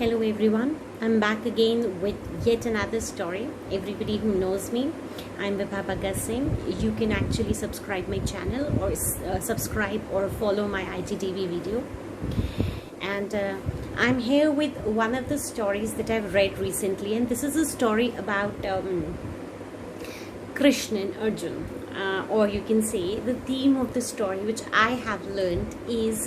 Hello everyone, I'm back again with yet another story. Everybody who knows me, I'm Vibha Bhagat Singh. You can actually subscribe my channel or subscribe or follow my IGTV video. And I'm here with one of the stories that I've read recently, and this is a story about Krishna and Arjun. Or you can say the theme of the story which I have learned is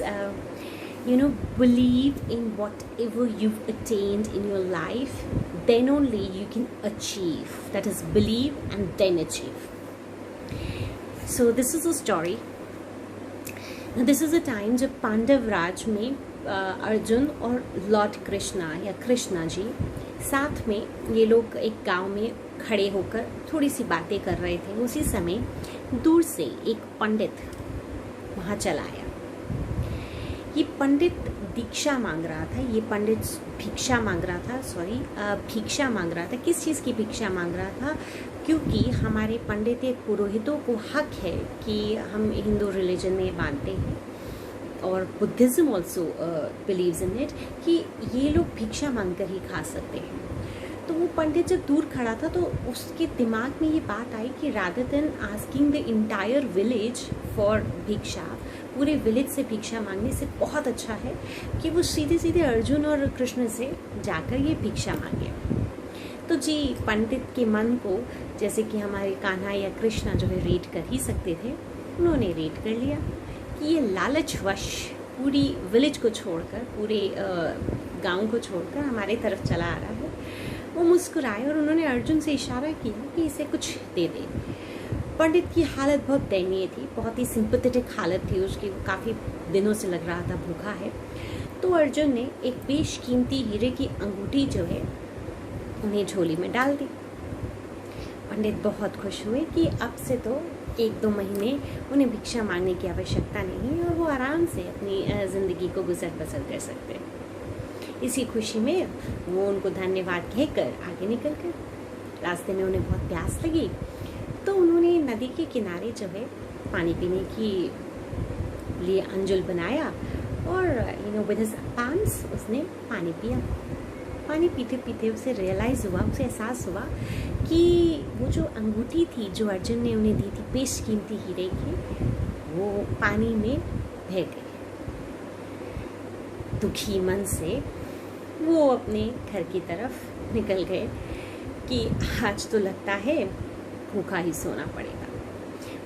believe in whatever you've attained in your life, then only you can achieve. That is, believe and then achieve. So this is a story. Now this is a time जब पांडव राज में अर्जुन और Lord Krishna या कृष्णा जी साथ में ये लोग एक गांव में खड़े होकर थोड़ी सी बातें कर रहे थे। उसी समय दूर से एक पंडित वहाँ चला आया। ये पंडित दीक्षा मांग रहा था, ये पंडित भिक्षा मांग रहा था, भिक्षा मांग रहा था। किस चीज़ की भिक्षा मांग रहा था? क्योंकि हमारे पंडित या पुरोहितों को हक है कि हम हिंदू रिलीजन में मानते हैं और Buddhism also believes in it कि ये लोग भिक्षा मांग कर ही खा सकते हैं। तो वो पंडित जब दूर खड़ा था तो उसके दिमाग में ये बात आई कि rather than asking the entire village for भिक्षा, पूरे विलेज से भिक्षा मांगने से बहुत अच्छा है कि वो सीधे सीधे अर्जुन और कृष्ण से जाकर ये भिक्षा मांगे। तो जी पंडित के मन को, जैसे कि हमारे कान्हा या कृष्णा जो है रीड कर ही सकते थे, उन्होंने रीड कर लिया कि ये लालचवश पूरी विलेज को छोड़कर, पूरे गांव को छोड़कर हमारे तरफ चला आ रहा है। वो मुस्कुराए और उन्होंने अर्जुन से इशारा किया कि इसे कुछ दे दे। पंडित की हालत बहुत दयनीय थी, बहुत ही सिंपैथेटिक हालत थी उसकी, वो काफ़ी दिनों से लग रहा था भूखा है। तो अर्जुन ने एक बेशकीमती हीरे की अंगूठी जो है उन्हें झोली में डाल दी। पंडित बहुत खुश हुए कि अब से तो 1-2 महीने उन्हें भिक्षा मांगने की आवश्यकता नहीं और वो आराम से अपनी ज़िंदगी को गुजर बसर कर सकते। इसी खुशी में वो उनको धन्यवाद कहकर आगे निकल गए। रास्ते में उन्हें बहुत प्यास लगी तो उन्होंने नदी के किनारे जो है पानी पीने की लिए अंजुल बनाया और विद हिज पाम्स उसने पानी पिया। पानी पीते पीते उसे रियलाइज़ हुआ, उसे एहसास हुआ कि वो जो अंगूठी थी जो अर्जुन ने उन्हें दी थी बेशकीमती हीरे की, वो पानी में बह गई। दुखी मन से वो अपने घर की तरफ निकल गए कि आज तो लगता है भूखा ही सोना पड़ेगा।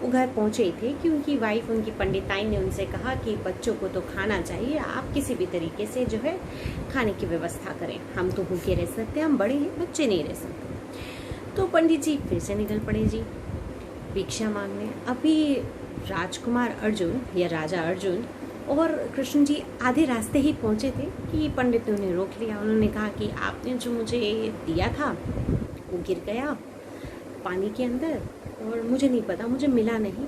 वो घर पहुँचे थे कि उनकी वाइफ, उनकी पंडिताई ने उनसे कहा कि बच्चों को तो खाना चाहिए, आप किसी भी तरीके से जो है खाने की व्यवस्था करें, हम तो भूखे रह सकते हैं, हम बड़े हैं, बच्चे नहीं रह सकते। तो पंडित जी फिर से निकल पड़े जी भिक्षा मांगने। अभी राजकुमार अर्जुन या राजा अर्जुन और कृष्ण जी आधे रास्ते ही पहुँचे थे कि पंडित ने उन्हें रोक लिया। उन्होंने कहा कि आपने जो मुझे दिया था वो गिर गया पानी के अंदर और मुझे नहीं पता, मुझे मिला नहीं।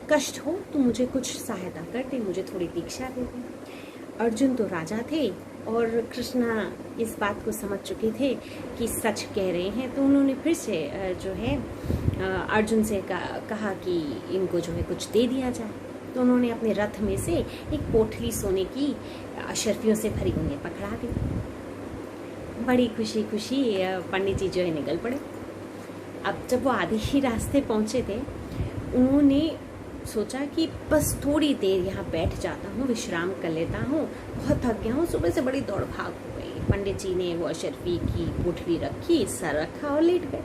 कष्ट हो तो मुझे कुछ सहायता कर दे, मुझे थोड़ी दीक्षा दे दे। अर्जुन तो राजा थे और कृष्णा इस बात को समझ चुके थे कि सच कह रहे हैं, तो उन्होंने फिर से जो है अर्जुन से कहा कि इनको जो है कुछ दे दिया जाए। तो उन्होंने अपने रथ में से एक पोटली सोने की अशर्फियों से भरी उन्हें पकड़ा दी। बड़ी खुशी खुशी पंडित जी जो है निकल पड़े। अब जब वो आधे ही रास्ते पहुँचे थे, उन्होंने सोचा कि बस थोड़ी देर यहाँ बैठ जाता हूँ, विश्राम कर लेता हूँ, बहुत थक गया हूँ, सुबह से बड़ी दौड़ भाग हो गई। पंडित जी ने वो अशर्फी की पोटली रखी, सर रखा और लेट गए।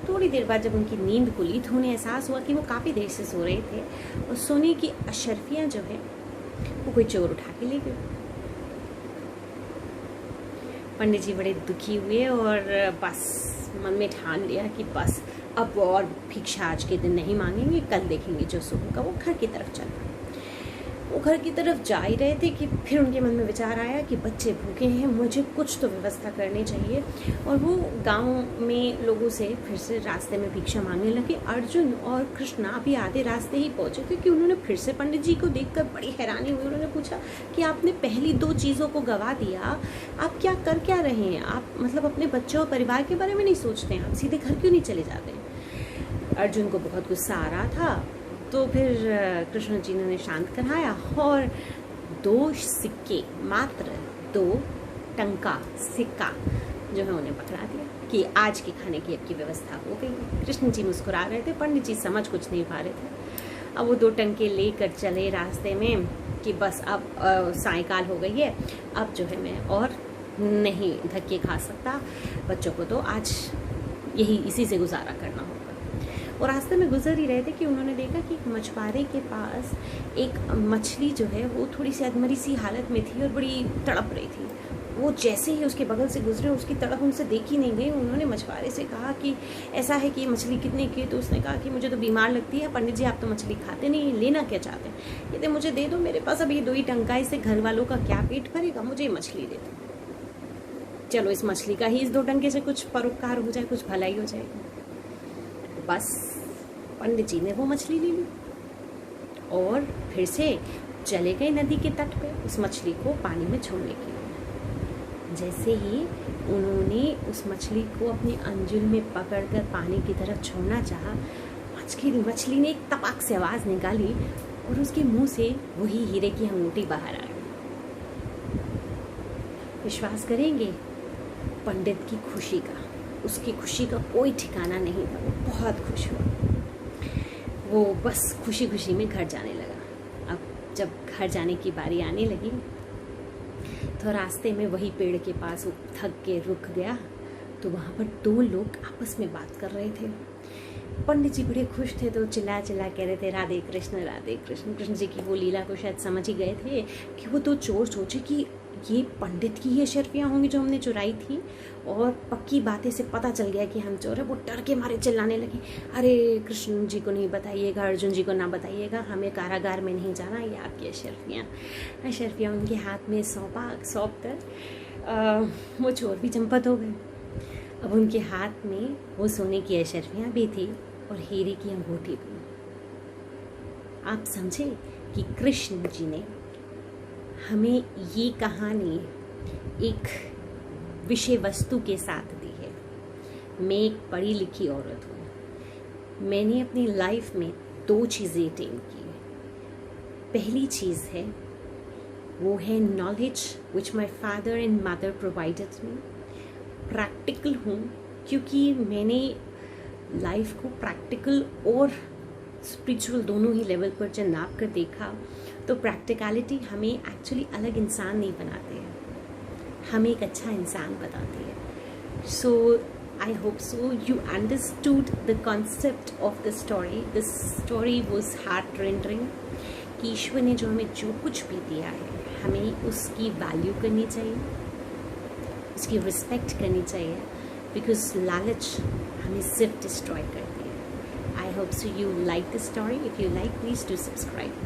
थोड़ी देर बाद जब उनकी नींद खुली तो उन्हें एहसास हुआ कि वो काफ़ी देर से सो रहे थे और सोने की अशर्फियाँ जो है वो कोई चोर उठा के ले गए। पंडित जी बड़े दुखी हुए और बस मन में ठान लिया कि बस अब और भिक्षा आज के दिन नहीं मांगेंगे, कल देखेंगे जो सो होगा। वो घर की तरफ चला। वो घर की तरफ जा ही रहे थे कि फिर उनके मन में विचार आया कि बच्चे भूखे हैं, मुझे कुछ तो व्यवस्था करनी चाहिए। और वो गांव में लोगों से फिर से रास्ते में भिक्षा मांगने लगे। अर्जुन और कृष्णा अभी आधे रास्ते ही पहुंचे थे कि उन्होंने फिर से पंडित जी को देखकर बड़ी हैरानी हुई। उन्होंने पूछा कि आपने पहली 2 चीज़ों को गवा दिया, आप क्या कर क्या रहे हैं? आप मतलब अपने बच्चों और परिवार के बारे में नहीं सोचते हैं, आप सीधे घर क्यों नहीं चले जाते? अर्जुन को बहुत गुस्सा आ रहा था। तो फिर कृष्ण जी ने शांत कराया और 2 सिक्के, मात्र 2 टंका सिक्का जो है उन्हें पकड़ा दिया कि आज के खाने की आपकी व्यवस्था हो गई। कृष्ण जी मुस्कुरा रहे थे, पंडित जी समझ कुछ नहीं पा रहे थे। अब वो 2 टंके लेकर चले रास्ते में कि बस अब सायंकाल हो गई है, अब जो है मैं और नहीं धक्के खा सकता, बच्चों को तो आज यही इसी से गुजारा करना होगा। और रास्ते में गुजर ही रहे थे कि उन्होंने देखा कि मछुआरे के पास एक मछली जो है वो थोड़ी सी अधमरी सी हालत में थी और बड़ी तड़प रही थी। वो जैसे ही उसके बगल से गुजरे उसकी तड़प उनसे देखी नहीं गई। उन्होंने मछुआरे से कहा कि ऐसा है कि ये मछली कितने की है? तो उसने कहा कि मुझे तो बीमार लगती है। पंडित जी आप तो मछली खाते नहीं, लेना क्या चाहते हैं? कहते मुझे दे दो, मेरे पास अब ये 2 ही टंका, इससे घर वालों का क्या पेट भरेगा, मुझे ये मछली दे दो। चलो इस मछली का ही इस 2 टंके से कुछ परोपकार हो जाए, कुछ भलाई हो जाएगी। बस पंडित जी ने वो मछली ले ली और फिर से चले गए नदी के तट पे उस मछली को पानी में छोड़ने के लिए। जैसे ही उन्होंने उस मछली को अपनी अंजुल में पकड़कर पानी की तरफ छोड़ना चाहा, मछली ने एक तपाक से आवाज निकाली और उसके मुंह से वही हीरे की अंगूठी बाहर आ गई। विश्वास करेंगे, पंडित की खुशी का, उसकी खुशी का कोई ठिकाना नहीं था। वो बहुत खुश हुआ, वो बस खुशी खुशी में घर जाने लगा। अब जब घर जाने की बारी आने लगी तो रास्ते में वही पेड़ के पास वो थक के रुक गया। तो वहाँ पर 2 लोग आपस में बात कर रहे थे। पंडित जी बड़े खुश थे तो चिल्ला चिल्ला कह रहे थे राधे कृष्ण राधे कृष्ण। कृष्ण जी की वो लीला को शायद समझ ही गए थे कि वो 2 चोर सोचे कि ये पंडित की ही अशर्फियाँ होंगी जो हमने चुराई थी, और पक्की बातें से पता चल गया कि हम चोर है। वो डर के मारे चिल्लाने लगे, अरे कृष्ण जी को नहीं बताइएगा, अर्जुन जी को ना बताइएगा, हमें कारागार में नहीं जाना, ये आपकी अशर्फियाँ उनके हाथ में सौंप कर वो चोर भी चंपत हो गए। अब उनके हाथ में वो सोने की अशर्फियाँ भी थी और हीरे की अंगूठी भी। आप समझे कि कृष्ण जी ने हमें ये कहानी एक विषय वस्तु के साथ दी है। मैं एक पढ़ी लिखी औरत हूँ। मैंने अपनी लाइफ में 2 चीज़ें अटेन की। पहली चीज़ है वो है knowledge which my father and mother provided me. Practical हूँ क्योंकि मैंने लाइफ को प्रैक्टिकल और स्पिरिचुअल दोनों ही लेवल पर जब नाप कर देखा तो प्रैक्टिकलिटी हमें एक्चुअली अलग इंसान नहीं बनाते हैं, हमें एक अच्छा इंसान बताती है। So I hope so you understood the concept of the story. The story was heart rendering कि ईश्वर ने जो हमें जो कुछ भी दिया है हमें उसकी वैल्यू करनी चाहिए, उसकी रिस्पेक्ट करनी चाहिए, बिकॉज लालच हमें सिर्फ डिस्ट्रॉय करती है। I hope so you like the story. If you like, please do subscribe.